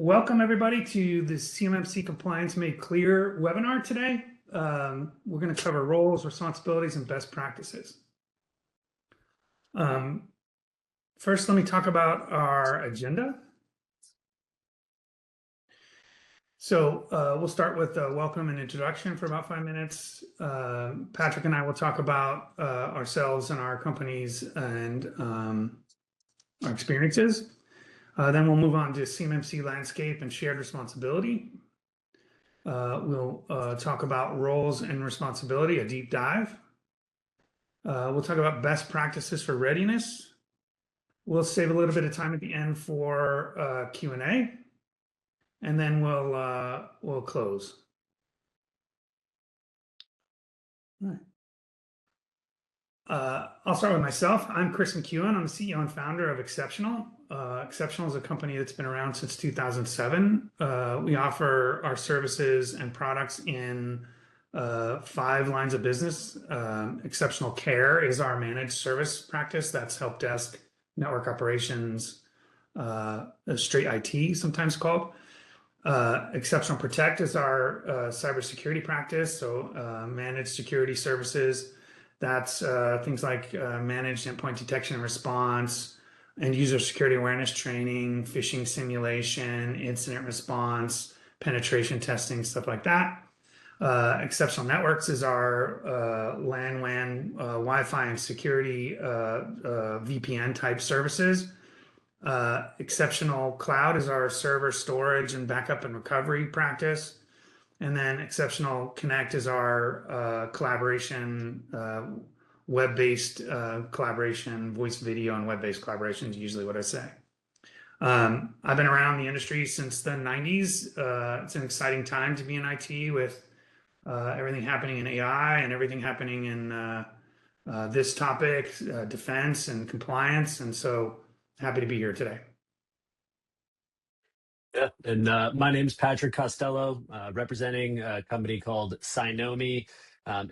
Welcome everybody to the CMMC Compliance Made Clear webinar today. We're going to cover roles, responsibilities, and best practices. First, let me talk about our agenda. So we'll start with a welcome and introduction for about 5 minutes. Patrick and I will talk about ourselves and our companies and our experiences. Then we'll move on to CMMC landscape and shared responsibility. We'll talk about roles and responsibility, a deep dive. We'll talk about best practices for readiness. We'll save a little bit of time at the end for Q&A, and then we'll close. All right. I'll start with myself. I'm Chris McEwen. I'm the CEO and founder of Exceptional. Exceptional is a company that's been around since 2007. We offer our services and products in 5 lines of business. Exceptional Care is our managed service practice. That's help desk, network operations, straight IT, sometimes called. Exceptional Protect is our cybersecurity practice, so managed security services. That's things like managed endpoint detection and response, and user security awareness training, phishing simulation, incident response, penetration testing, stuff like that. Exceptional Networks is our LAN, WAN, Wi-Fi, and security VPN type services. Exceptional Cloud is our server storage and backup and recovery practice. And then Exceptional Connect is our collaboration, web-based collaboration, voice, video, and web-based collaboration is usually what I say. I've been around the industry since the 90s. It's an exciting time to be in IT with everything happening in AI and everything happening in this topic, defense and compliance. And so happy to be here today. Yeah, and my name is Patrick Costello, representing a company called Synomi.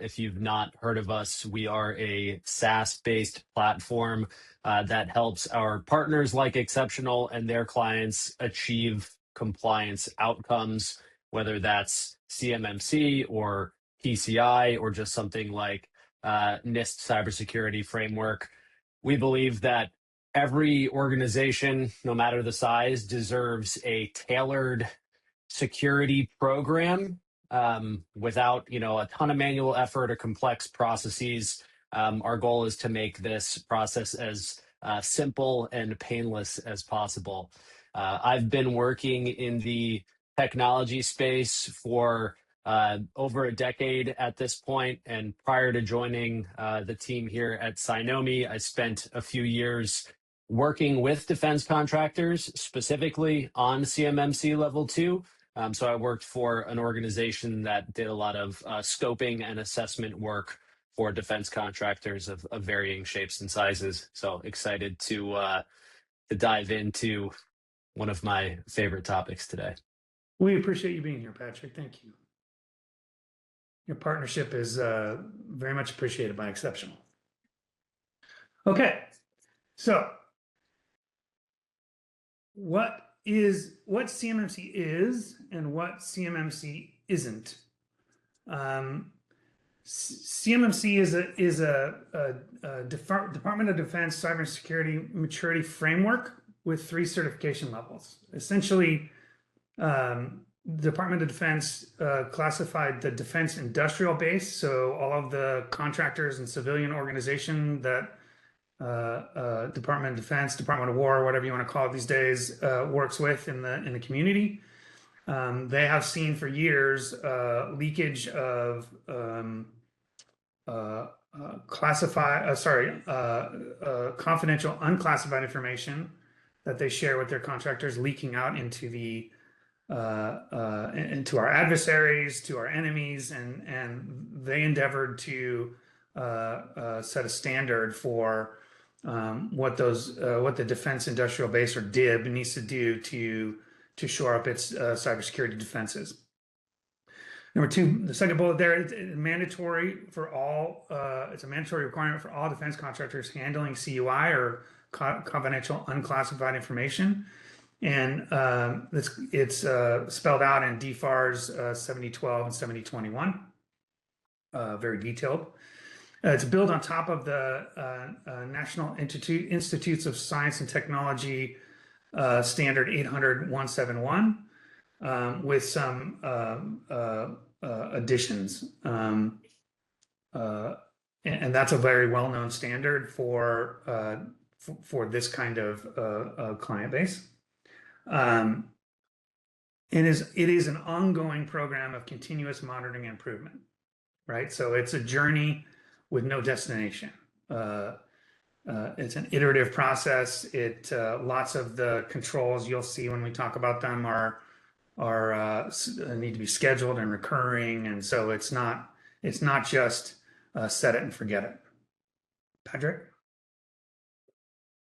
If you've not heard of us, we are a SaaS-based platform that helps our partners like Exceptional and their clients achieve compliance outcomes, whether that's CMMC or PCI or just something like NIST cybersecurity framework. We believe that every organization, no matter the size, deserves a tailored security program without, a ton of manual effort or complex processes. Our goal is to make this process as simple and painless as possible. I've been working in the technology space for over a decade at this point, and prior to joining the team here at Synomi, I spent a few years working with defense contractors, specifically on CMMC Level 2. So I worked for an organization that did a lot of scoping and assessment work for defense contractors of varying shapes and sizes. So excited to dive into one of my favorite topics today. We appreciate you being here, Patrick. Thank you. Your partnership is very much appreciated by Exceptional. Okay, so what CMMC is and what CMMC isn't. CMMC is a Department of Defense cybersecurity maturity framework with 3 certification levels. Essentially, Department of Defense classified the defense industrial base, so all of the contractors and civilian organization that Department of Defense, Department of War, whatever you want to call it these days, works with in the community. They have seen for years leakage of confidential, unclassified information that they share with their contractors leaking out into our adversaries, to our enemies, and they endeavored to set a standard for what the defense industrial base, or DIB, needs to do to shore up its cybersecurity defenses. Number 2, the second bullet there, it's mandatory for all. It's a mandatory requirement for all defense contractors handling CUI, or confidential unclassified information. And it's spelled out in DFARS 7012 and 7021, very detailed. It's built on top of the National Institutes of Science and Technology standard 800-171 with some additions. And that's a very well-known standard for this kind of client base. It is an ongoing program of continuous monitoring and improvement, right? So it's a journey with no destination. It's an iterative process. Lots of the controls you'll see when we talk about them are need to be scheduled and recurring, and so it's not just set it and forget it. Patrick?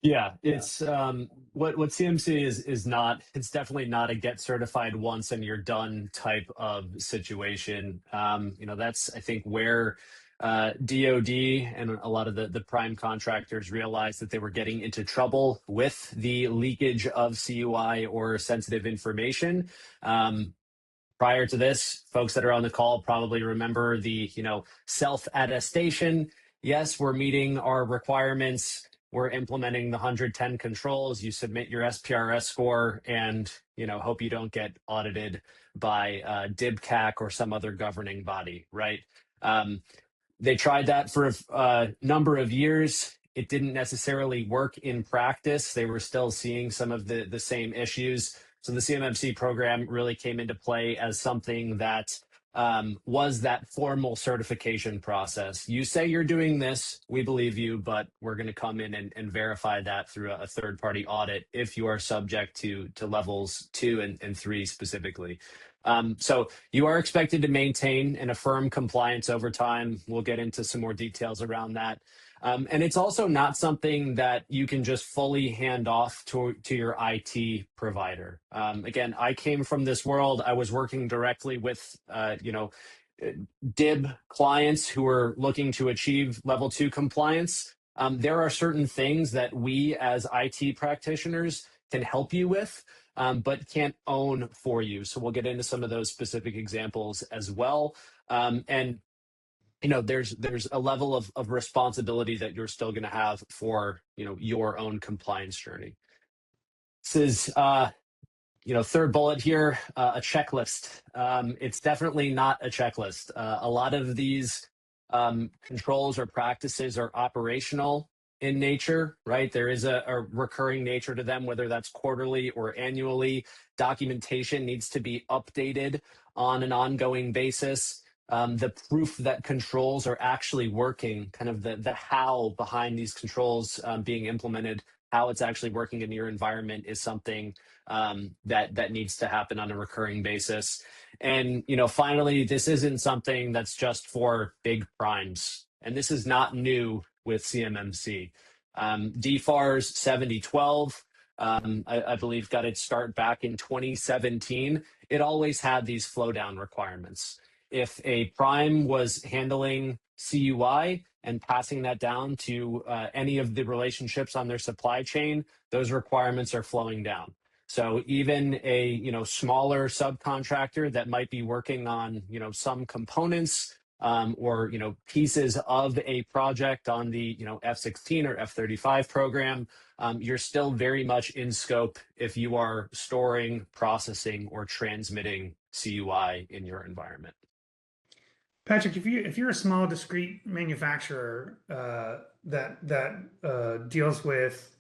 Yeah, it's what CMC is not. It's definitely not a get certified once and you're done type of situation. That's I think where DoD and a lot of the prime contractors realized that they were getting into trouble with the leakage of CUI or sensitive information. Prior to this, folks that are on the call probably remember the self-attestation. Yes, we're meeting our requirements. We're implementing the 110 controls. You submit your SPRS score and hope you don't get audited by DIBCAC or some other governing body, right? They tried that for a number of years. It didn't necessarily work in practice. They were still seeing some of the same issues. So the CMMC program really came into play as something that was that formal certification process. You say you're doing this, we believe you, but we're going to come in and verify that through a third-party audit if you are subject to levels 2 and 3 specifically. So you are expected to maintain and affirm compliance over time. We'll get into some more details around that. And it's also not something that you can just fully hand off to your IT provider. Again, I came from this world. I was working directly with, DIB clients who are looking to achieve level 2 compliance. There are certain things that we as IT practitioners can help you with, but can't own for you. So we'll get into some of those specific examples as well. And there's a level of responsibility that you're still going to have for your own compliance journey. This is third bullet here, a checklist. It's definitely not a checklist. A lot of these controls or practices are operational in nature, right? There is a recurring nature to them, whether that's quarterly or annually. Documentation needs to be updated on an ongoing basis. The proof that controls are actually working, kind of the how behind these controls being implemented, how it's actually working in your environment is something that needs to happen on a recurring basis. And finally, this isn't something that's just for big primes, and this is not new with CMMC. DFARS 7012, I believe, got its start back in 2017. It always had these flow down requirements. If a prime was handling CUI and passing that down to any of the relationships on their supply chain, those requirements are flowing down. So even a smaller subcontractor that might be working on some components or pieces of a project on the F-16 or F-35 program, you're still very much in scope if you are storing, processing, or transmitting CUI in your environment. Patrick, if you're a small discrete manufacturer that deals with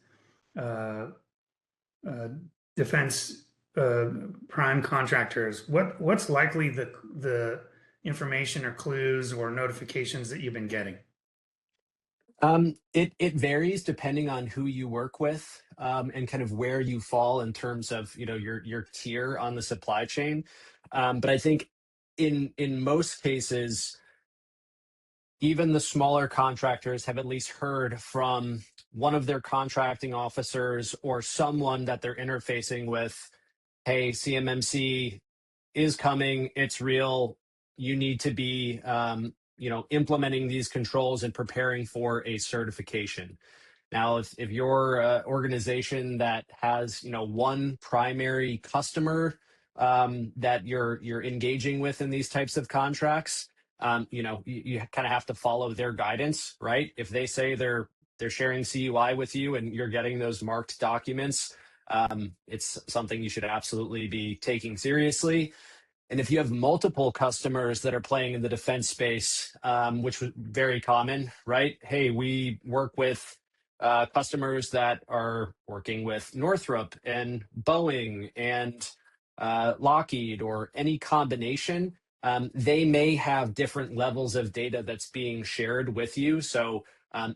defense prime contractors, what's likely the information or clues or notifications that you've been getting? It varies depending on who you work with and kind of where you fall in terms of your tier on the supply chain. But I think in most cases, even the smaller contractors have at least heard from one of their contracting officers or someone that they're interfacing with, hey, CMMC is coming, it's real, you need to be implementing these controls and preparing for a certification. Now, if you're an organization that has, one primary customer that you're engaging with in these types of contracts, you kind of have to follow their guidance, right? If they say they're sharing CUI with you and you're getting those marked documents, it's something you should absolutely be taking seriously. And if you have multiple customers that are playing in the defense space, which was very common, right? Hey, we work with customers that are working with Northrop and Boeing and Lockheed or any combination. They may have different levels of data that's being shared with you. So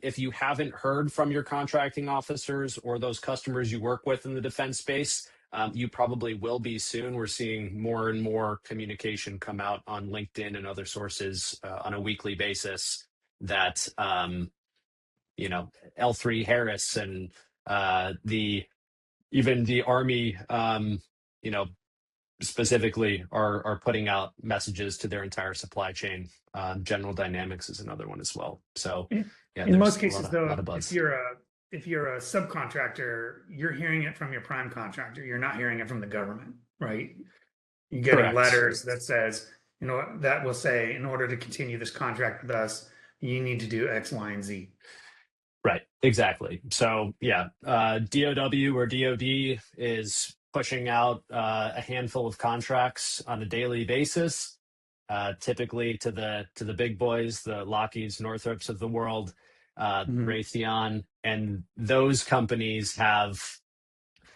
if you haven't heard from your contracting officers or those customers you work with in the defense space, you probably will be soon. We're seeing more and more communication come out on LinkedIn and other sources on a weekly basis that, L3 Harris and even the Army, specifically are putting out messages to their entire supply chain. General Dynamics is another one as well. So yeah, In there's most a lot cases, of, lot though, of if buzz. you're a subcontractor, you're hearing it from your prime contractor. You're not hearing it from the government, right? You're getting Correct. letters that says, that will say, in order to continue this contract with us, you need to do X, Y, and Z. Right, exactly. So yeah, DOW or DOD is pushing out a handful of contracts on a daily basis, typically to the big boys, the Lockheeds, Northrops of the world, Mhm. Raytheon, and those companies have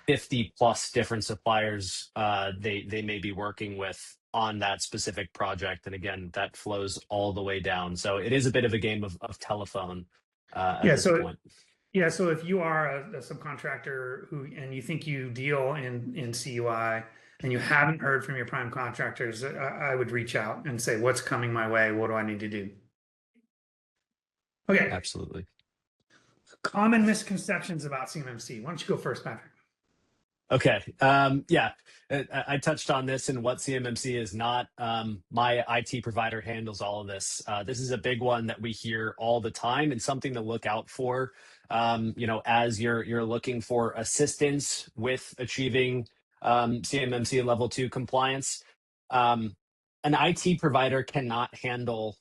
50 plus different suppliers they may be working with on that specific project. And again, that flows all the way down. So it is a bit of a game of telephone at Yeah, this so point. yeah, so if you are a subcontractor and you think you deal in CUI and you haven't heard from your prime contractors, I would reach out and say, what's coming my way? What do I need to do? Okay, Absolutely. common misconceptions about CMMC. Why don't you go first, Patrick? Okay. Yeah, I touched on this and what CMMC is not. My IT provider handles all of this. This is a big one that we hear all the time and something to look out for. As you're looking for assistance with achieving CMMC level 2 compliance. Um, an IT provider cannot handle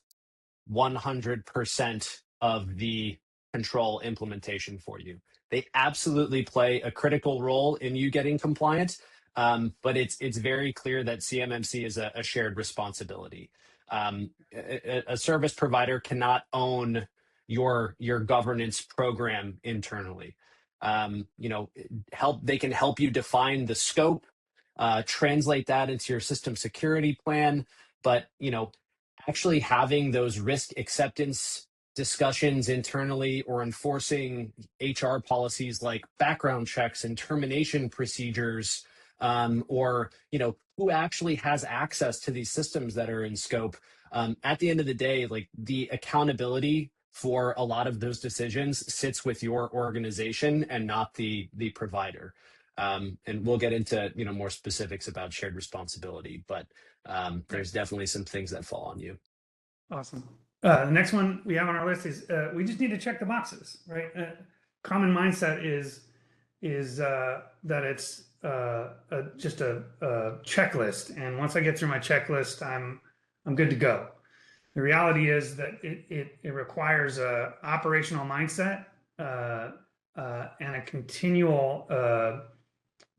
100% of the control implementation for you. They absolutely play a critical role in you getting compliant, but it's very clear that CMMC is a shared responsibility. A service provider cannot own your governance program internally. They can help you define the scope, translate that into your system security plan, but actually having those risk acceptance discussions internally or enforcing HR policies like background checks and termination procedures, or who actually has access to these systems that are in scope. At the end of the day, like the accountability for a lot of those decisions sits with your organization and not the provider. And we'll get into more specifics about shared responsibility, but Right. there's definitely some things that fall on you. Awesome. The next one we have on our list is we just need to check the boxes, right? Common mindset is that it's just a checklist, and once I get through my checklist, I'm good to go. The reality is that it requires a operational mindset and a continual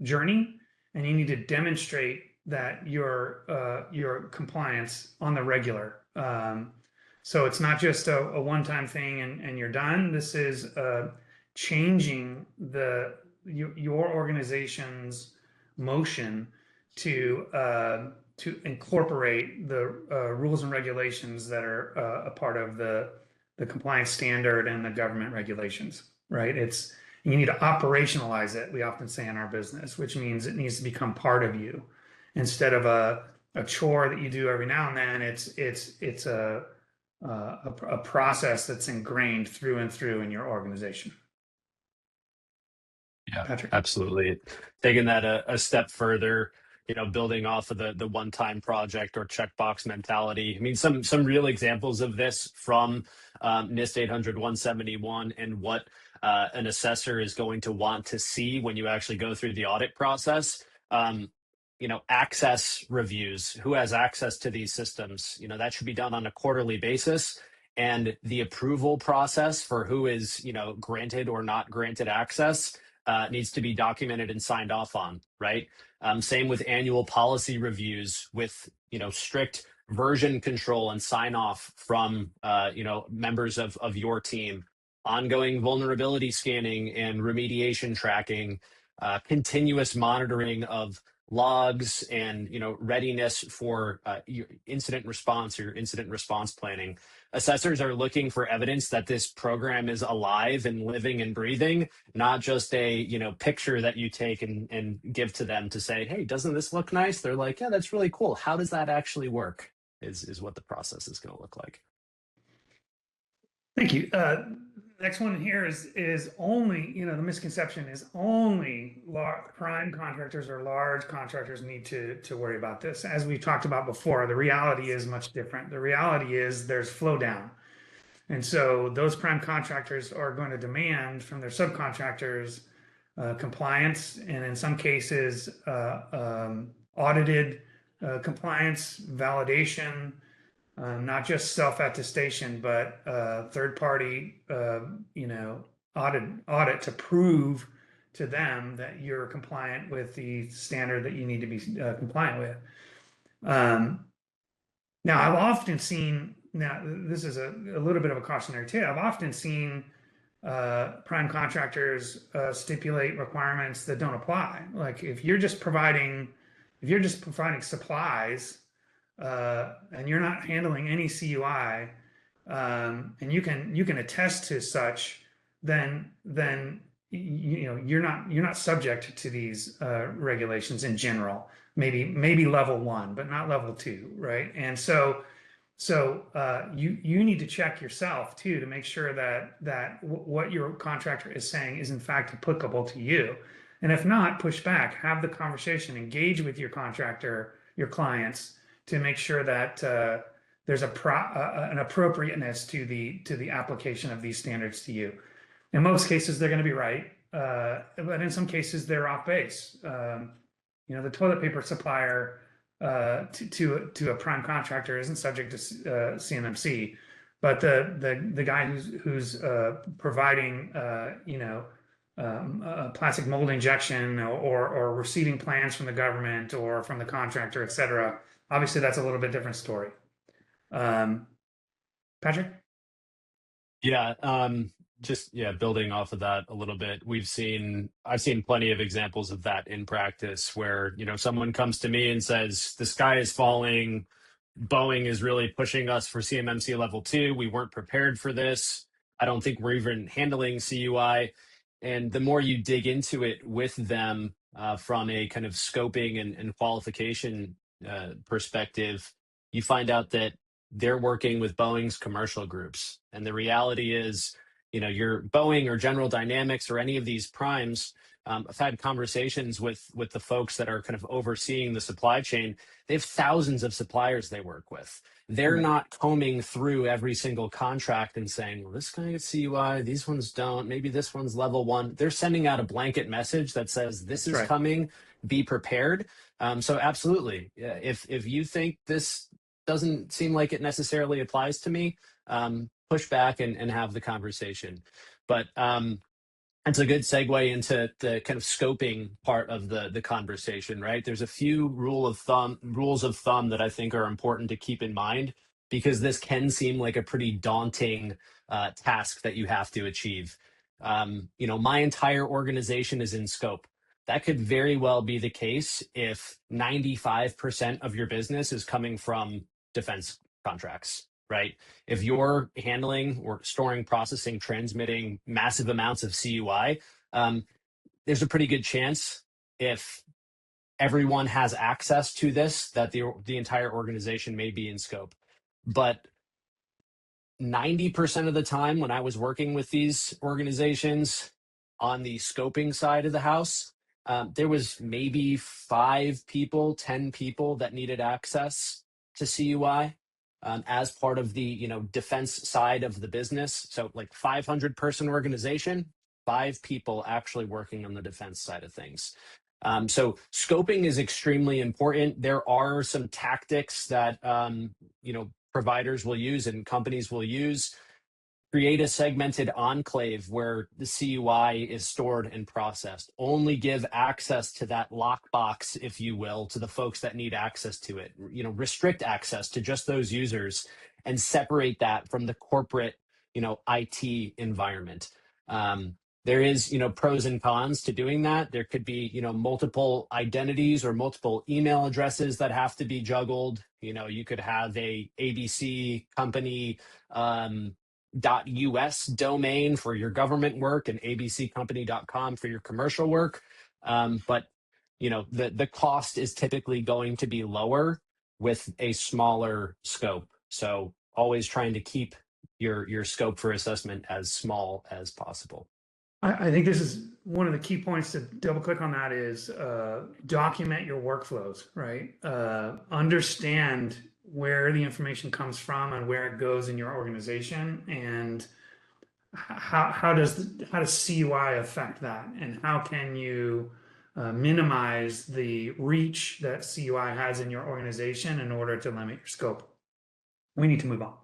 journey, and you need to demonstrate that your compliance on the regular. So it's not just a one-time thing and you're done. This is changing your organization's motion to incorporate the rules and regulations that are a part of the compliance standard and the government regulations, right? You need to operationalize it, we often say in our business, which means it needs to become part of you instead of a chore that you do every now and then. It's a process that's ingrained through and through in your organization. Yeah, Patrick. absolutely. Taking that a step further, building off of the one-time project or checkbox mentality. I mean, some real examples of this from NIST 800-171 and what an assessor is going to want to see when you actually go through the audit process. Access reviews, who has access to these systems, that should be done on a quarterly basis. And the approval process for who is, granted or not granted access needs to be documented and signed off on, right? Same with annual policy reviews with, strict version control and sign off from, members of your team, ongoing vulnerability scanning and remediation tracking, continuous monitoring of logs and readiness for your incident response or your incident response planning. Assessors are looking for evidence that this program is alive and living and breathing, not just a picture that you take and give to them to say, hey, doesn't this look nice? They're like, yeah, that's really cool. How does that actually work? Is what the process is going to look like. Thank you. Next one here is only, the misconception is only prime contractors or large contractors need to worry about this. As we've talked about before, the reality is much different. The reality is there's flow down. And so those prime contractors are going to demand from their subcontractors compliance, and in some cases, audited compliance, validation, not just self-attestation, but third-party, audit to prove to them that you're compliant with the standard that you need to be compliant with. Now, I've often seen, now this is a little bit of a cautionary tale, I've often seen prime contractors stipulate requirements that don't apply. Like if you're just providing supplies, and you're not handling any CUI, and you can attest to such, then you're not subject to these regulations in general. Maybe level 1, but not level 2, right? And so you need to check yourself too to make sure that what your contractor is saying is in fact applicable to you. And if not, push back, have the conversation, engage with your contractor, your clients, to make sure that there's an appropriateness to the application of these standards to you. In most cases, they're going to be right, but in some cases, they're off base. The toilet paper supplier to a prime contractor isn't subject to CMMC, but the guy who's providing plastic mold injection or receiving plans from the government or from the contractor, et cetera, obviously that's a little bit different story. Patrick? Yeah, building off of that a little bit, I've seen plenty of examples of that in practice where, someone comes to me and says, the sky is falling, Boeing is really pushing us for CMMC level 2. We weren't prepared for this. I don't think we're even handling CUI. And the more you dig into it with them from a kind of scoping and qualification perspective, you find out that they're working with Boeing's commercial groups. And the reality is, your Boeing or General Dynamics or any of these primes, I've had conversations with the folks that are kind of overseeing the supply chain. They have thousands of suppliers they work with. They're not combing through every single contract and saying, well, this guy gets CUI, these ones don't, maybe this one's level 1. They're sending out a blanket message that says, this is coming, be prepared. So absolutely, if you think this doesn't seem like it necessarily applies to me, push back and have the conversation. But it's a good segue into the kind of scoping part of the conversation, right? There's a few rules of thumb that I think are important to keep in mind, because this can seem like a pretty daunting task that you have to achieve. My entire organization is in scope. That could very well be the case if 95% of your business is coming from defense contracts, right? If you're handling or storing, processing, transmitting massive amounts of CUI, there's a pretty good chance, if everyone has access to this, that the entire organization may be in scope. But 90% of the time when I was working with these organizations on the scoping side of the house, there was maybe 5 people, 10 people that needed access to CUI as part of the defense side of the business. So like 500 person organization, 5 people actually working on the defense side of things. So scoping is extremely important. There are some tactics that providers will use and companies will use. Create a segmented enclave where the CUI is stored and processed. Only give access to that lockbox, if you will, to the folks that need access to it. Restrict access to just those users and separate that from the corporate, IT environment. There is, pros and cons to doing that. There could be, multiple identities or multiple email addresses that have to be juggled. You could have a ABC company .us domain for your government work and abccompany.com for your commercial work. But the cost is typically going to be lower with a smaller scope. So always trying to keep your scope for assessment as small as possible. I think this is one of the key points to double click on that is document your workflows, right? Understand where the information comes from and where it goes in your organization, and how does CUI affect that, and how can you minimize the reach that CUI has in your organization in order to limit your scope. We need to move on.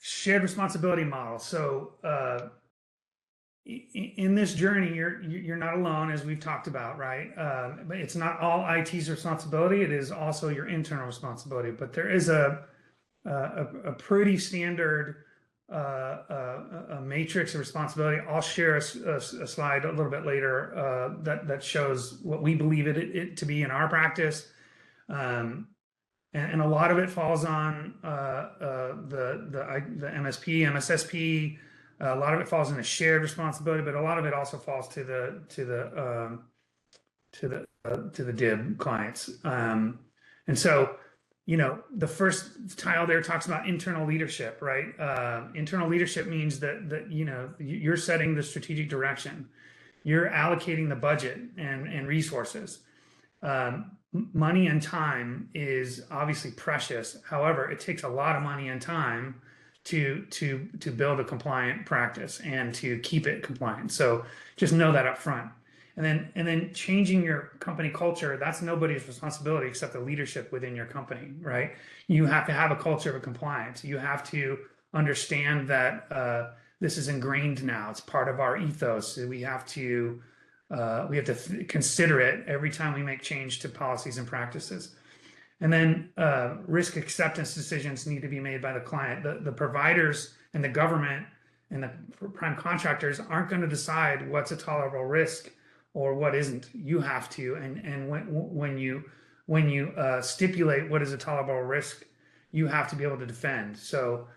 Shared responsibility model. So in this journey, you're not alone, as we've talked about, right? But it's not all IT's responsibility. It is also your internal responsibility. But there is a pretty standard a matrix of responsibility. I'll share a slide a little bit later that shows what we believe it to be in our practice. And a lot of it falls on the MSP, MSSP. A lot of it falls in a shared responsibility, but a lot of it also falls to the DIB clients. And so, the first tile there talks about internal leadership, right? Internal leadership means that you're setting the strategic direction, you're allocating the budget and resources. Money and time is obviously precious. However, it takes a lot of money and time to build a compliant practice and to keep it compliant. So just know that up front. And then changing your company culture, that's nobody's responsibility except the leadership within your company, right? You have to have a culture of compliance. You have to understand that this is ingrained now. It's part of our ethos. We have to consider it every time we make change to policies and practices. And then risk acceptance decisions need to be made by the client. The providers and the government and the prime contractors aren't going to decide what's a tolerable risk or what isn't. You have to. And when you stipulate what is a tolerable risk, you have to be able to defend. So,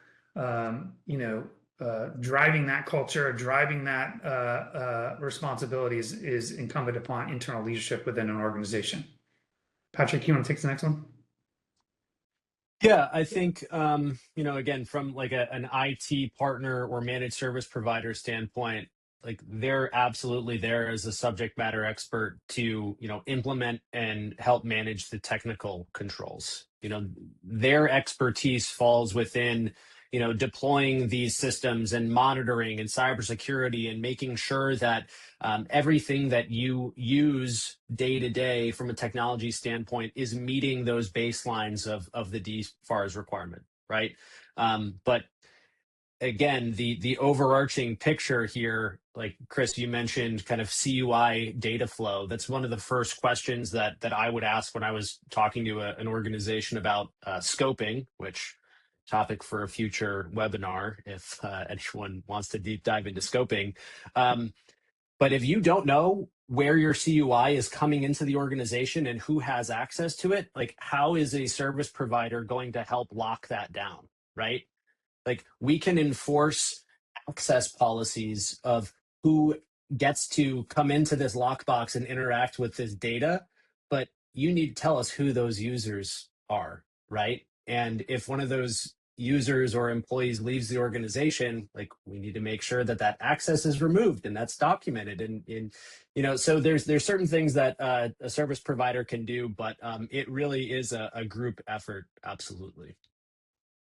driving that culture, driving that responsibility is incumbent upon internal leadership within an organization. Patrick, you want to take the next one? Yeah, I think, again, from like an IT partner or managed service provider standpoint, like they're absolutely there as a subject matter expert to, implement and help manage the technical controls. Their expertise falls within, deploying these systems and monitoring and cybersecurity and making sure that everything that you use day to day from a technology standpoint is meeting those baselines of the DFARS requirement, right? But again, the overarching picture here, like Chris, you mentioned kind of CUI data flow. That's one of the first questions that I would ask when I was talking to an organization about scoping, which topic for a future webinar if anyone wants to deep dive into scoping. But if you don't know where your CUI is coming into the organization and who has access to it, like how is a service provider going to help lock that down, right? Like we can enforce access policies of who gets to come into this lockbox and interact with this data, but you need to tell us who those users are, right? And if one of those users or employees leaves the organization, like we need to make sure that that access is removed and that's documented. And so there's certain things that a service provider can do, but it really is a group effort. Absolutely.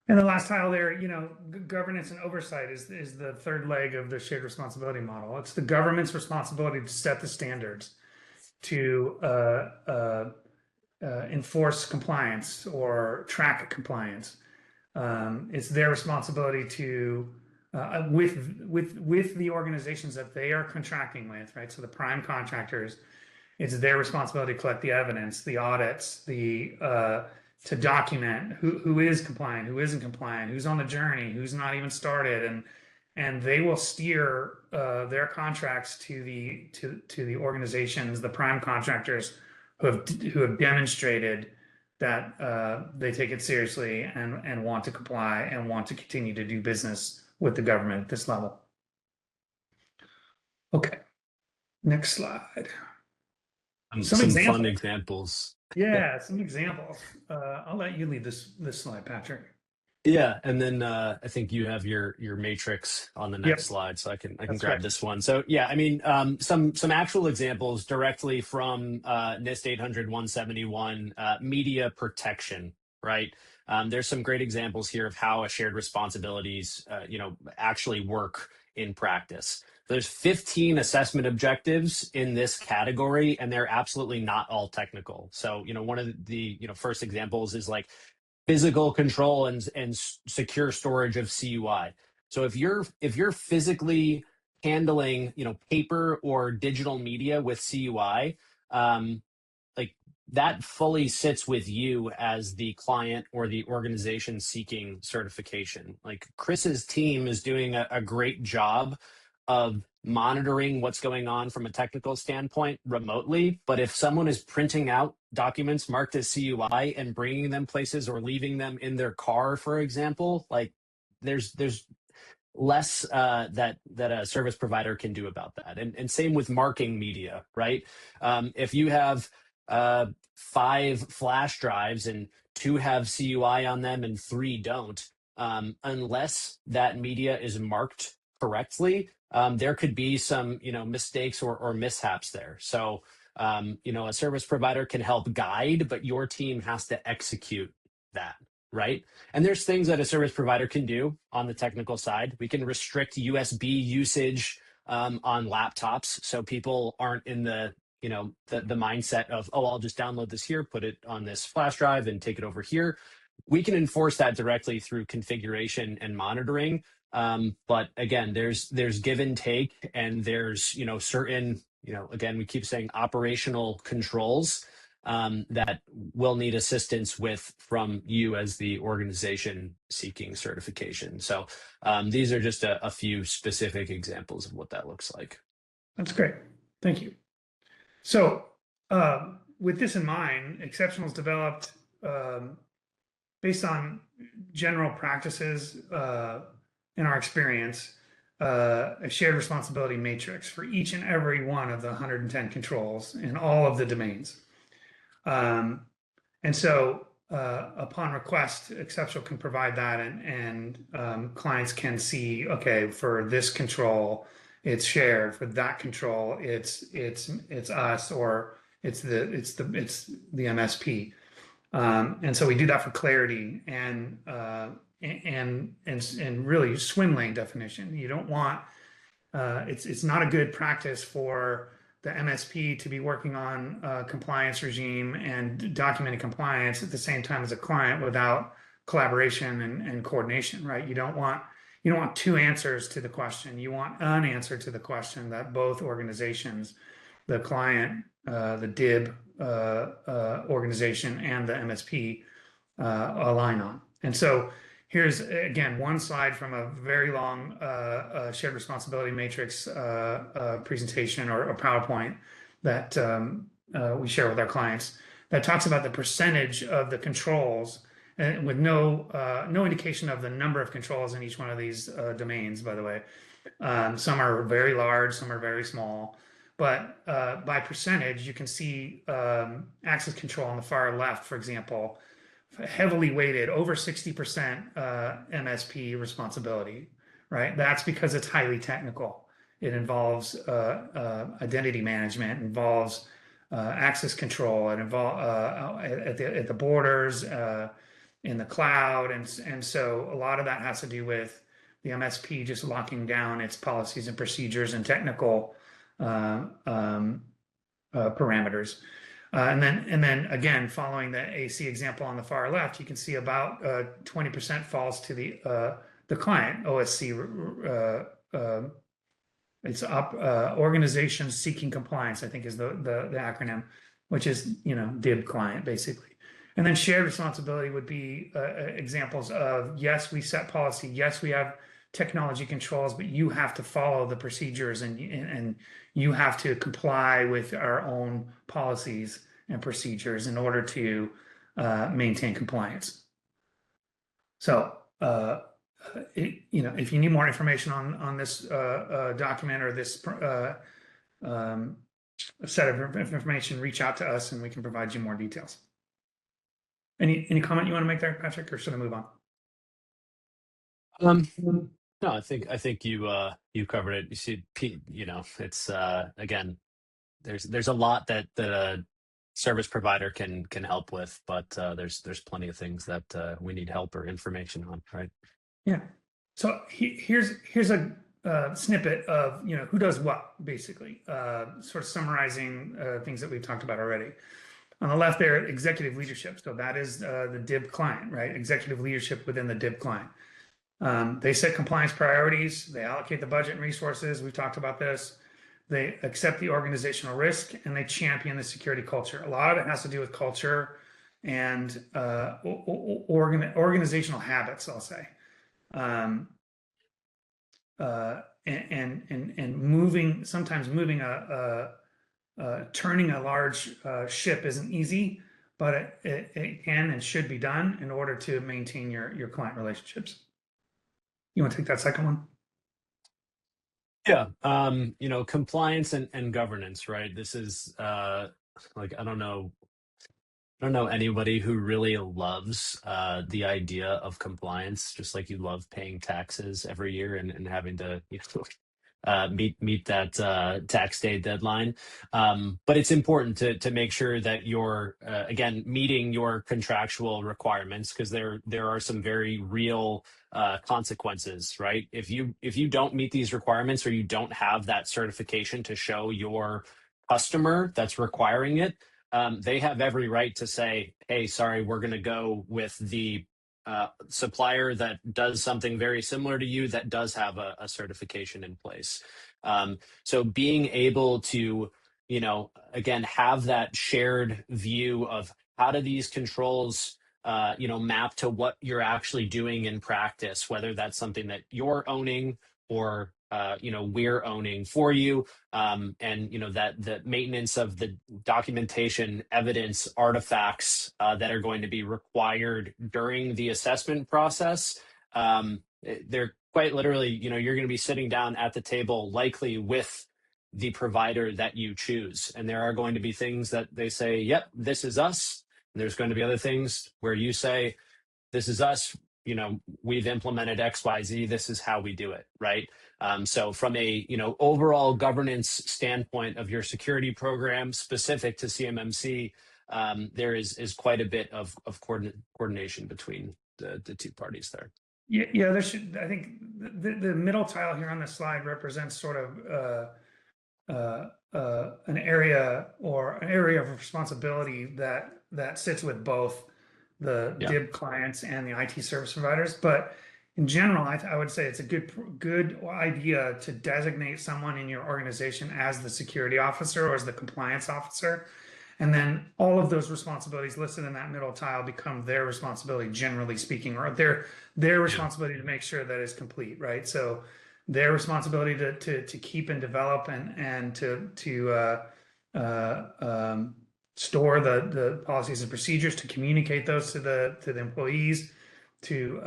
And the last tile there, governance and oversight is the third leg of the shared responsibility model. It's the government's responsibility to set the standards, to enforce compliance or track compliance. It's their responsibility to with the organizations that they are contracting with, right? So the prime contractors, it's their responsibility to collect the evidence, the audits, the to document who is compliant, who isn't compliant, who's on the journey, who's not even started, and they will steer their contracts to the organizations, the prime contractors who have demonstrated that they take it seriously and want to comply and want to continue to do business with the government at this level. Okay, next slide. Some Some fun examples. examples. Yeah, some examples. I'll let you lead this slide, Patrick. Yeah, and then I think you have your matrix on the next Yep, slide, so I can that's grab right. this one. So yeah, I mean, some actual examples directly from NIST 800-171, media protection, right? There's some great examples here of how a shared responsibilities, actually work in practice. There's 15 assessment objectives in this category, and they're absolutely not all technical. So, one of the first examples is like physical control and secure storage of CUI. So if you're physically handling paper or digital media with CUI, like that fully sits with you as the client or the organization seeking certification. Like Chris's team is doing a great job of monitoring what's going on from a technical standpoint remotely. But if someone is printing out documents marked as CUI and bringing them places or leaving them in their car, for example, like there's less that a service provider can do about that. And same with marking media, right? If you have 5 flash drives and 2 have CUI on them and 3 don't, unless that media is marked correctly, there could be some mistakes or mishaps there. So a service provider can help guide, but your team has to execute that, right? And there's things that a service provider can do on the technical side. We can restrict USB usage on laptops, so people aren't in the mindset of, oh, I'll just download this here, put it on this flash drive, and take it over here. We can enforce that directly through configuration and monitoring. But again, there's give and take, and there's certain again, we keep saying operational controls that will need assistance with from you as the organization seeking certification. So these are just a few specific examples of what that looks like. That's great. Thank you. So, with this in mind, Exceptionals developed based on general practices in our experience, a shared responsibility matrix for each and every one of the 110 controls in all of the domains. And so, upon request, Exceptional can provide that, and clients can see, okay, for this control, it's shared. For that control, it's us, or it's the MSP. And so we do that for clarity and really swim lane definition. You don't want it's not a good practice for the MSP to be working on a compliance regime and documenting compliance at the same time as a client without collaboration and coordination, right? You don't want two answers to the question. You want an answer to the question that both organizations, the client, the DIB organization, and the MSP align on. And so here's, again, one slide from a very long shared responsibility matrix presentation or PowerPoint that we share with our clients that talks about the percentage of the controls, and with no indication of the number of controls in each one of these domains, by the way. Some are very large, some are very small. But by percentage, you can see access control on the far left, for example, heavily weighted, over 60% MSP responsibility, right? That's because it's highly technical. It involves identity management, involves access control, it involves at the borders, in the cloud, and so a lot of that has to do with the MSP just locking down its policies and procedures and technical uh, um, parameters. And then again, following the AC example on the far left, you can see about 20% falls to the client OSC. It's organizations seeking compliance, I think is the acronym, which is DIB client basically. And then shared responsibility would be examples of, yes, we set policy, yes, we have technology controls, but you have to follow the procedures, and you have to comply with our own policies and procedures in order to maintain compliance. So, if you need more information on this document or this um, set of information, reach out to us and we can provide you more details. Any comment you want to make there, Patrick, or should I move on? No, I think you covered it. You see, it's again, there's a lot that a service provider can help with, but there's plenty of things that we need help or information on, right? Yeah. So here's a snippet of who does what, basically, sort of summarizing things that we've talked about already. On the left there, executive leadership. So that is the DIB client, right? Executive leadership within the DIB client. They set compliance priorities. They allocate the budget and resources. We've talked about this. They accept the organizational risk and they champion the security culture. A lot of it has to do with culture and organizational habits, I'll say. And sometimes moving turning a large ship isn't easy, but it can and should be done in order to maintain your client relationships. You want to take that second one? Yeah. Compliance and governance, right? This is like I don't know anybody who really loves the idea of compliance, just like you love paying taxes every year and having to meet that tax day deadline. But it's important to make sure that you're again meeting your contractual requirements, because there are some very real consequences, right? If you don't meet these requirements, or you don't have that certification to show your customer that's requiring it, they have every right to say, hey, sorry, we're going to go with the supplier that does something very similar to you that does have a certification in place. So being able to, again, have that shared view of how do these controls, map to what you're actually doing in practice, whether that's something that you're owning or we're owning for you, and that the maintenance of the documentation, evidence, artifacts that are going to be required during the assessment process. They're quite literally, you're going to be sitting down at the table, likely with the provider that you choose, and there are going to be things that they say, "Yep, this is us." And there's going to be other things where you say, "This is us. We've implemented XYZ. This is how we do it," right? So from a overall governance standpoint of your security program specific to CMMC, there is quite a bit of coordination between the two parties there. Yeah, I think the middle tile here on the slide represents sort of an area of responsibility that sits with both the Yeah. DIB clients and the IT service providers. But in general, I would say it's a good idea to designate someone in your organization as the security officer or as the compliance officer. And then all of those responsibilities listed in that middle tile become their responsibility, generally speaking, or their responsibility to make sure that is complete, right? So their responsibility to keep and develop and to store the policies and procedures, to communicate those to the employees, to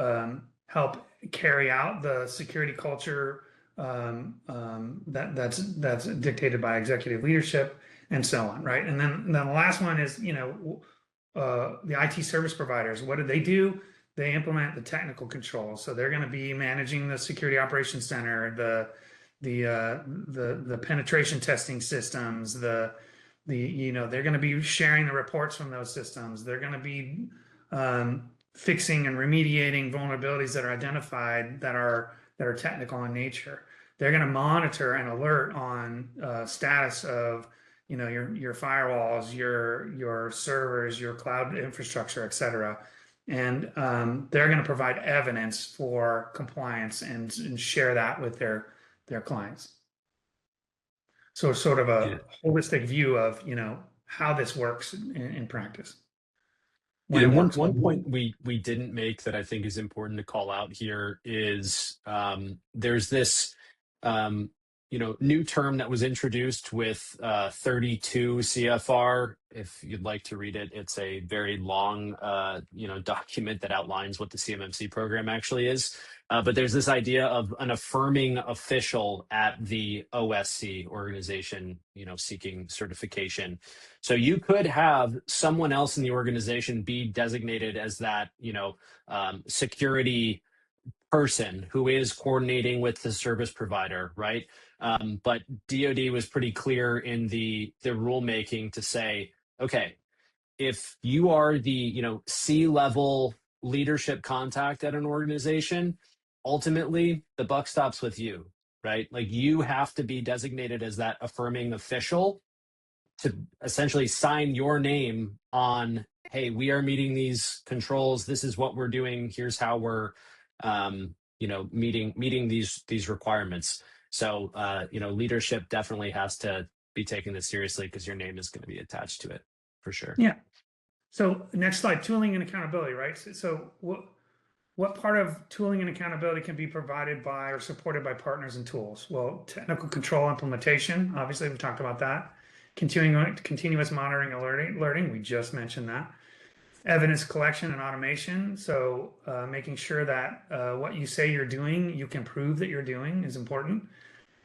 help carry out the security culture that's dictated by executive leadership, and so on, right? And then the last one is the IT service providers. What do? They implement the technical controls. So they're going to be managing the security operations center, the penetration testing systems, they're going to be sharing the reports from those systems. They're going to be fixing and remediating vulnerabilities that are identified that are technical in nature. They're going to monitor and alert on status of your firewalls, your servers, your cloud infrastructure, et cetera. And they're going to provide evidence for compliance and share that with their clients. So it's sort of Yeah. a holistic view of how this works in practice. When Yeah, it one works one well. point we didn't make that I think is important to call out here is there's this new term that was introduced with 32 CFR. If you'd like to read it, it's a very long document that outlines what the CMMC program actually is. But there's this idea of an affirming official at the OSC organization, seeking certification. So you could have someone else in the organization be designated as that, security person who is coordinating with the service provider, right? But DoD was pretty clear in the rulemaking to say, okay, if you are the C-level leadership contact at an organization, ultimately the buck stops with you, right? Like you have to be designated as that affirming official to essentially sign your name on, hey, we are meeting these controls, this is what we're doing, here's how we're meeting these requirements. So leadership definitely has to be taking this seriously because your name is going to be attached to it for sure. Yeah. So next slide, tooling and accountability, right? So what part of tooling and accountability can be provided by or supported by partners and tools? Well, technical control implementation, obviously we talked about that. Continuous monitoring, alerting, we just mentioned that. Evidence collection and automation. So making sure that what you say you're doing, you can prove that you're doing is important.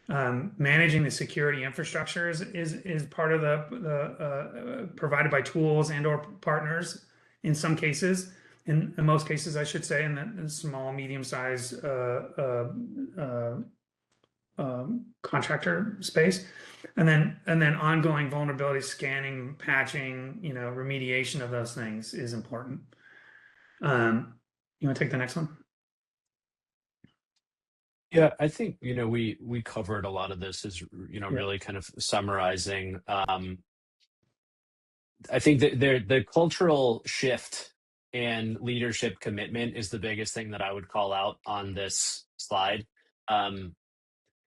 Managing the security infrastructure is part of the provided by tools and or partners in some cases. In most cases, I should say, in the small, medium-sized contractor space, and then ongoing vulnerability scanning, patching, remediation of those things is important. You want to take the next one? Yeah, I think we covered a lot of this as Yeah. really kind of summarizing. I think that the cultural shift and leadership commitment is the biggest thing that I would call out on this slide. Um,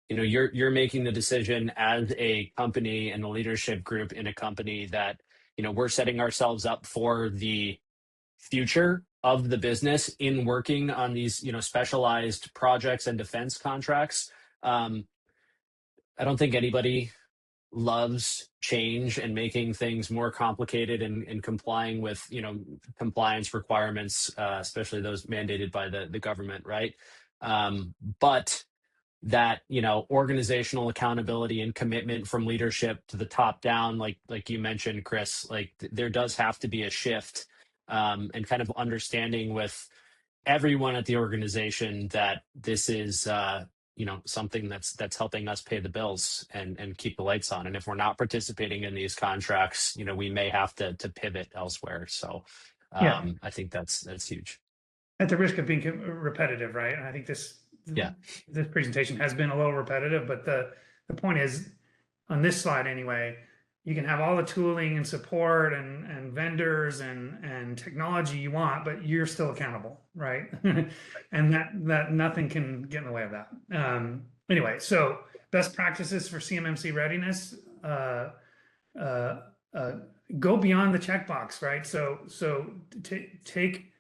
you're making the decision as a company and a leadership group in a company that we're setting ourselves up for the future of the business in working on these specialized projects and defense contracts. I don't think anybody loves change and making things more complicated and complying with compliance requirements, especially those mandated by the government, right? But that organizational accountability and commitment from leadership to the top down, like you mentioned, Chris, like there does have to be a shift, and kind of understanding with everyone at the organization that this is something that's helping us pay the bills and keep the lights on. And if we're not participating in these contracts, we may have to pivot elsewhere. So Yeah. I think that's huge. At the risk of being repetitive, right? And I think this Yeah. presentation has been a little repetitive, but the point is, on this slide anyway, you can have all the tooling and support and vendors and technology you want, but you're still accountable, right? And that nothing can get in the way of that. Anyway, so best practices for CMMC readiness. Go beyond the checkbox, right? So take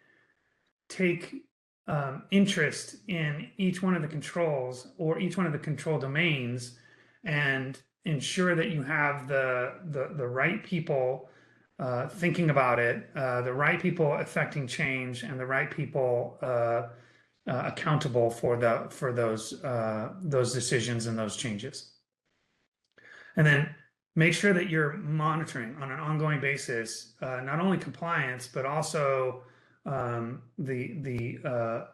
interest in each one of the controls or each one of the control domains and ensure that you have the right people thinking about it, the right people affecting change, and the right people accountable for those decisions and those changes. And then make sure that you're monitoring on an ongoing basis, not only compliance, but also the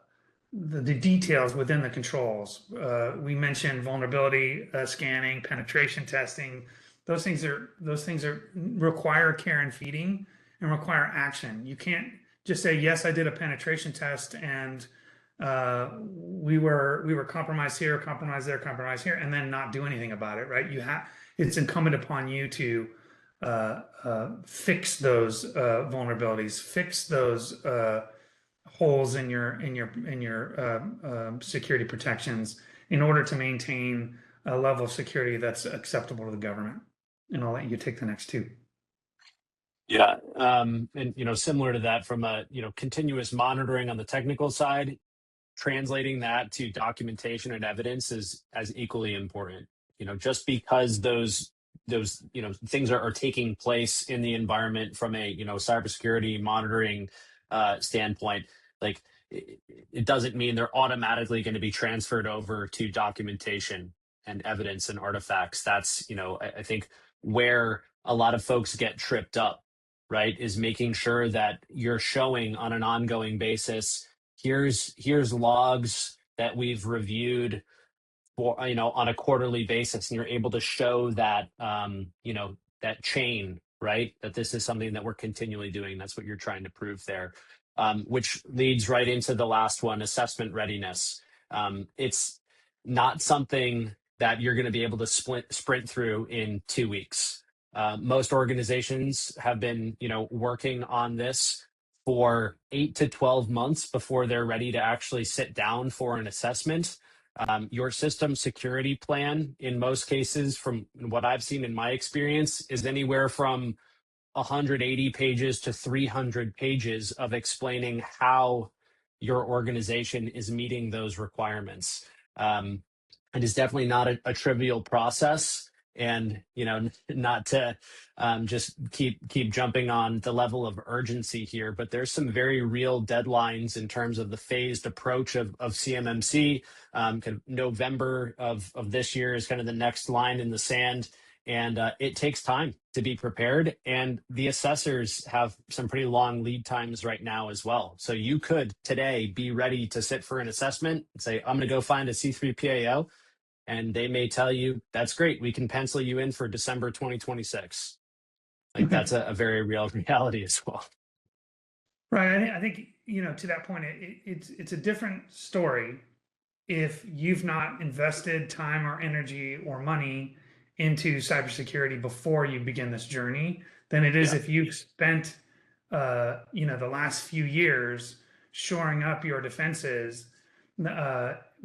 details within the controls. We mentioned vulnerability scanning, penetration testing. Those things are require care and feeding and require action. You can't just say, yes, I did a penetration test and we were compromised here, compromised there, compromised here, and then not do anything about it, right? It's incumbent upon you to fix those vulnerabilities, fix those holes in your security protections in order to maintain a level of security that's acceptable to the government. And I'll let you take the next two. Yeah, and similar to that, from a continuous monitoring on the technical side, translating that to documentation and evidence is as equally important. Just because those things are taking place in the environment from a cybersecurity monitoring standpoint, like it doesn't mean they're automatically going to be transferred over to documentation and evidence and artifacts. That's I think where a lot of folks get tripped up, right, is making sure that you're showing on an ongoing basis, here's logs that we've reviewed for on a quarterly basis, and you're able to show that that chain, right, that this is something that we're continually doing. That's what you're trying to prove there, which leads right into the last one, assessment readiness. It's not something that you're going to be able to sprint through in 2 weeks. Most organizations have been working on this for 8 to 12 months before they're ready to actually sit down for an assessment. Your system security plan, in most cases, from what I've seen in my experience, is anywhere from 180 pages to 300 pages of explaining how your organization is meeting those requirements. It is definitely not a trivial process. And not to just keep jumping on the level of urgency here, but there's some very real deadlines in terms of the phased approach of CMMC. Kind of November of this year is kind of the next line in the sand, and it takes time to be prepared. And the assessors have some pretty long lead times right now as well. So you could today be ready to sit for an assessment and say, I'm going to go find a C3PAO. And they may tell you, that's great, we can pencil you in for December 2026. Like, that's a very real reality as well. Right. I think, to that point, it's a different story if you've not invested time or energy or money into cybersecurity before you begin this journey than it is if you've spent, the last few years shoring up your defenses.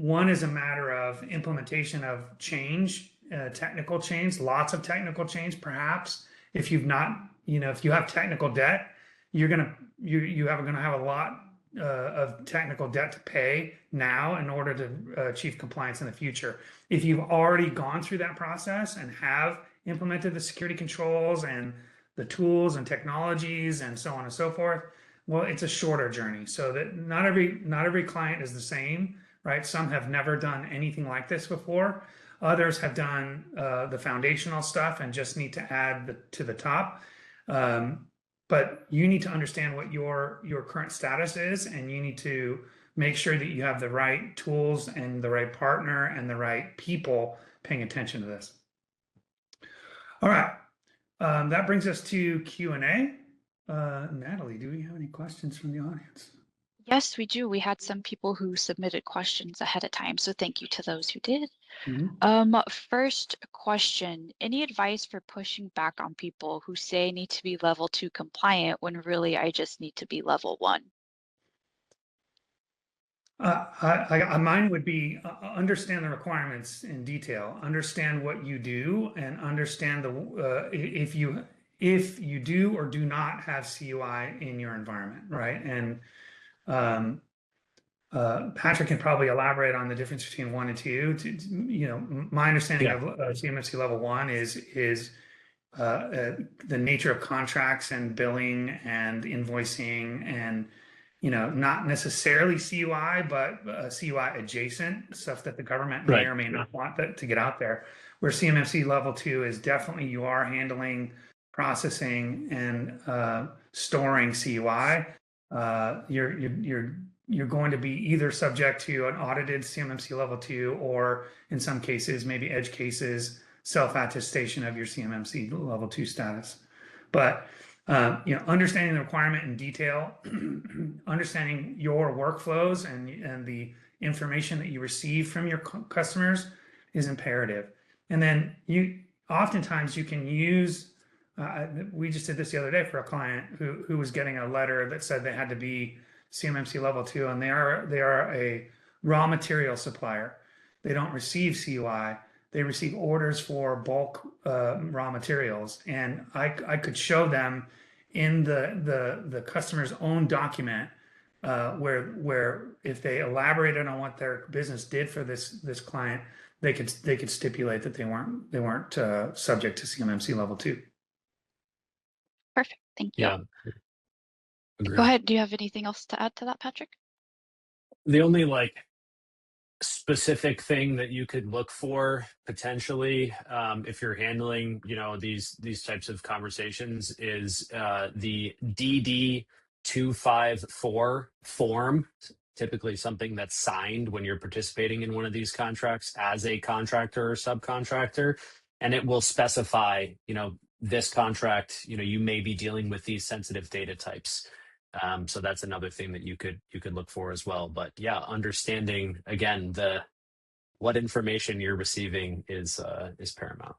One is a matter of implementation of change, technical change, lots of technical change, perhaps. If you've not, if you have technical debt, you're gonna have a lot of technical debt to pay now in order to achieve compliance in the future. If you've already gone through that process and have implemented the security controls and the tools and technologies and so on and so forth, well, it's a shorter journey. So that not every client is the same, right? Some have never done anything like this before. Others have done the foundational stuff and just need to add to the top. But you need to understand what your current status is, and you need to make sure that you have the right tools and the right partner and the right people paying attention to this. All right, that brings us to Q&A. Natalie, do we have any questions from the audience? Yes, we do. We had some people who submitted questions ahead of time, so thank you to those who did. First question, any advice for pushing back on people who say I need to be level 2 compliant when really I just need to be level 1? Mine would be understand the requirements in detail, understand what you do, and understand if you do or do not have CUI in your environment, right? And Patrick can probably elaborate on the difference between 1 and 2. My understanding of CMMC level 1 is the nature of contracts and billing and invoicing and not necessarily CUI, but CUI adjacent stuff that the government may or may not want to get out there. Where CMMC level 2 is definitely you are handling, processing, and storing CUI. You're going to be either subject to an audited CMMC level 2, or in some cases, maybe edge cases, self-attestation of your CMMC level 2 status. But Understanding the requirement in detail, understanding your workflows and the information that you receive from your customers is imperative. And then oftentimes you can use, we just did this the other day for a client who was getting a letter that said they had to be CMMC level 2, and they are a raw material supplier. They don't receive CUI. They receive orders for bulk raw materials, and I could show them in the customer's own document where if they elaborated on what their business did for this client, they could stipulate that they weren't subject to CMMC level 2. Perfect. Thank you. Yeah. Go Agreed. ahead. Do you have anything else to add to that, Patrick? The only specific thing that you could look for potentially if you're handling these types of conversations is the DD 254 form, typically something that's signed when you're participating in one of these contracts as a contractor or subcontractor, and it will specify this contract, you may be dealing with these sensitive data types. So that's another thing that you could look for as well. But yeah, understanding again what information you're receiving is paramount.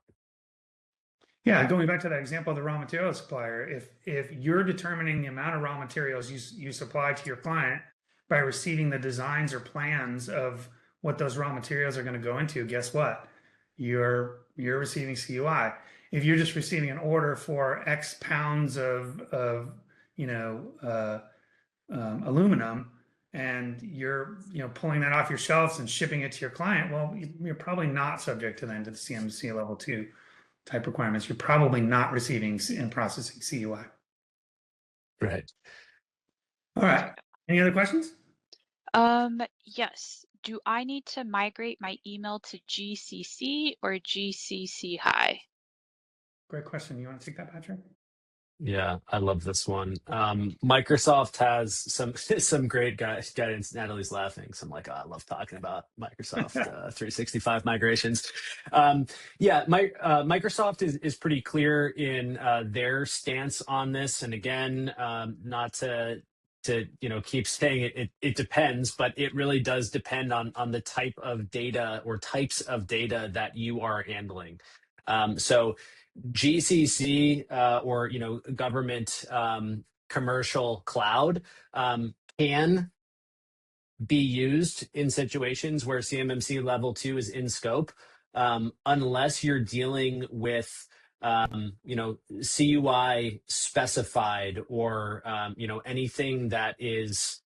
Yeah, going back to that example of the raw material supplier, if you're determining the amount of raw materials you supply to your client by receiving the designs or plans of what those raw materials are going to go into, guess what? You're receiving CUI. If you're just receiving an order for X pounds of aluminum, and you're pulling that off your shelves and shipping it to your client, well, you're probably not subject to the CMMC level 2 type requirements. You're probably not receiving and processing CUI. Right. All right. Any other questions? Yes. Do I need to migrate my email to GCC or GCC High? Great question. You want to take that, Patrick? Yeah, I love this one. Microsoft has some great guidance. Natalie's laughing, so I'm like, oh, I love talking about Microsoft 365 migrations. Microsoft is pretty clear in their stance on this. And again, not to keep saying it depends, but it really does depend on the type of data or types of data that you are handling. So GCC or government commercial cloud can be used in situations where CMMC level 2 is in scope, unless you're dealing with CUI specified or anything that is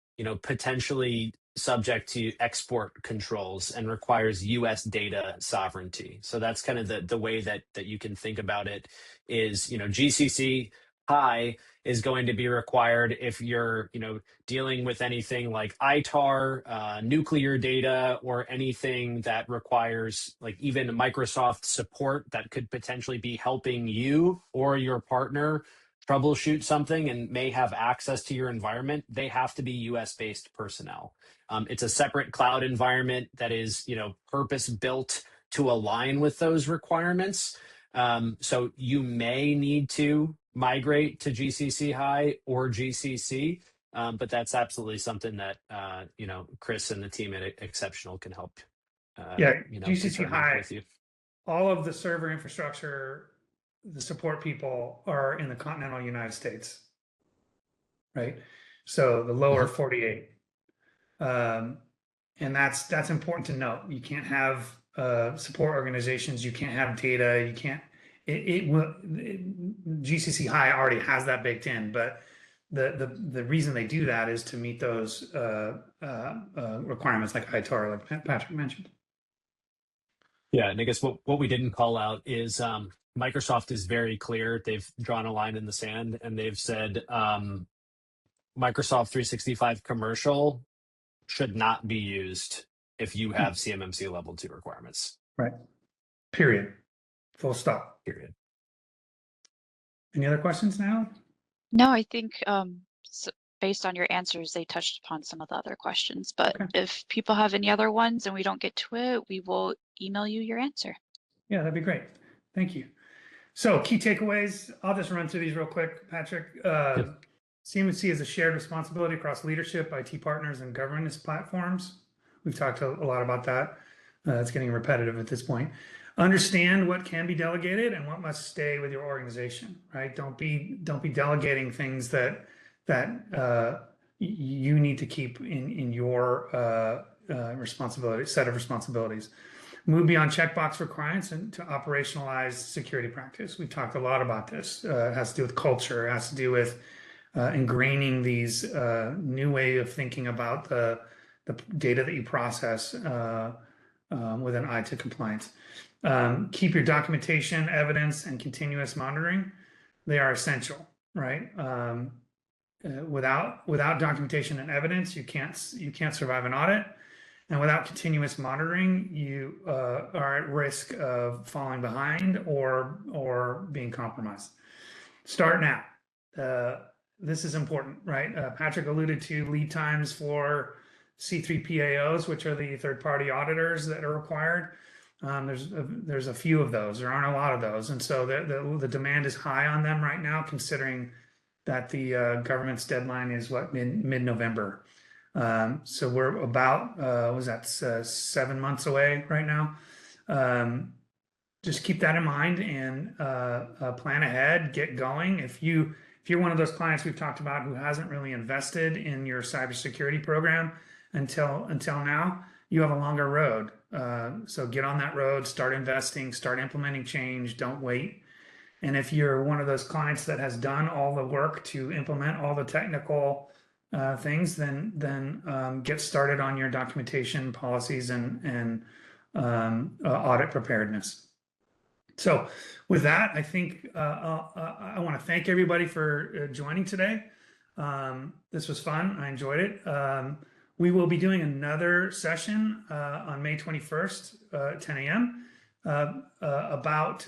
potentially subject to export controls and requires US data sovereignty. So that's kind of the way that you can think about it is, GCC high is going to be required if you're, dealing with anything like ITAR, nuclear data, or anything that requires like even Microsoft support that could potentially be helping you or your partner troubleshoot something and may have access to your environment. They have to be US-based personnel. It's a separate cloud environment that is, purpose built to align with those requirements. So you may need to migrate to GCC high or GCC, but that's absolutely something that Chris and the team at Exceptional can help. GCC high with you. All of the server infrastructure, the support people are in the continental United States, right? So the lower 48. And that's important to note. You can't have support organizations. You can't have data. You can't. GCC high already has that baked in, but the reason they do that is to meet those requirements like ITAR, like Patrick mentioned. Yeah, and I guess what we didn't call out is Microsoft is very clear. They've drawn a line in the sand, and they've said Microsoft 365 commercial should not be used if you have CMMC level 2 requirements. Right. Period. Full stop. Period. Any other questions now? No, I think based on your answers, they touched upon some of the other questions. But if people have any other ones and we don't get to it, we will email you your answer. Yeah, that'd be great. Thank you. So key takeaways, I'll just run through these real quick, Patrick. CMMC is a shared responsibility across leadership, IT partners, and governance platforms. We've talked a lot about that. It's getting repetitive at this point. Understand what can be delegated and what must stay with your organization, right? Don't be delegating things that you need to keep in your set of responsibilities. Move beyond checkbox requirements and to operationalize security practice. We've talked a lot about this. It has to do with culture. It has to do with ingraining these new way of thinking about the data that you process with an eye to compliance. Keep your documentation, evidence, and continuous monitoring. They are essential, right? Without documentation and evidence, you can't survive an audit. And without continuous monitoring, you are at risk of falling behind or being compromised. Start now. This is important, right? Patrick alluded to lead times for C3PAOs, which are the third-party auditors that are required. There's a few of those. There aren't a lot of those, and so the demand is high on them right now, considering that the government's deadline is what, mid-November. So we're about, was that 7 months away right now? Just keep that in mind and plan ahead, get going. If you're one of those clients we've talked about who hasn't really invested in your cybersecurity program until now, you have a longer road. So get on that road, start investing, start implementing change, don't wait. And if you're one of those clients that has done all the work to implement all the technical things, then get started on your documentation policies and audit preparedness. So with that, I think I want to thank everybody for joining today. This was fun. I enjoyed it. We will be doing another session on May 21st at 10 a.m. About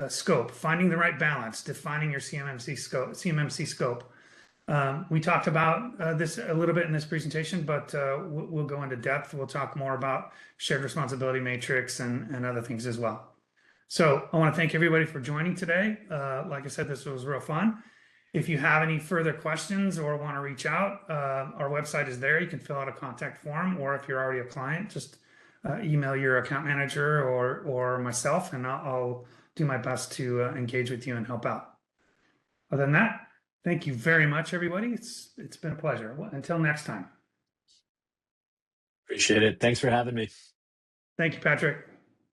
scope, finding the right balance, defining your CMMC scope. We talked about this a little bit in this presentation, but we'll go into depth. We'll talk more about shared responsibility matrix and other things as well. So I want to thank everybody for joining today. Like I said, this was real fun. If you have any further questions or want to reach out, our website is there. You can fill out a contact form, or if you're already a client, just email your account manager or myself, and I'll do my best to engage with you and help out. Other than that, thank you very much, everybody. It's been a pleasure. Until next time. Appreciate it. Thanks for having me. Thank you, Patrick.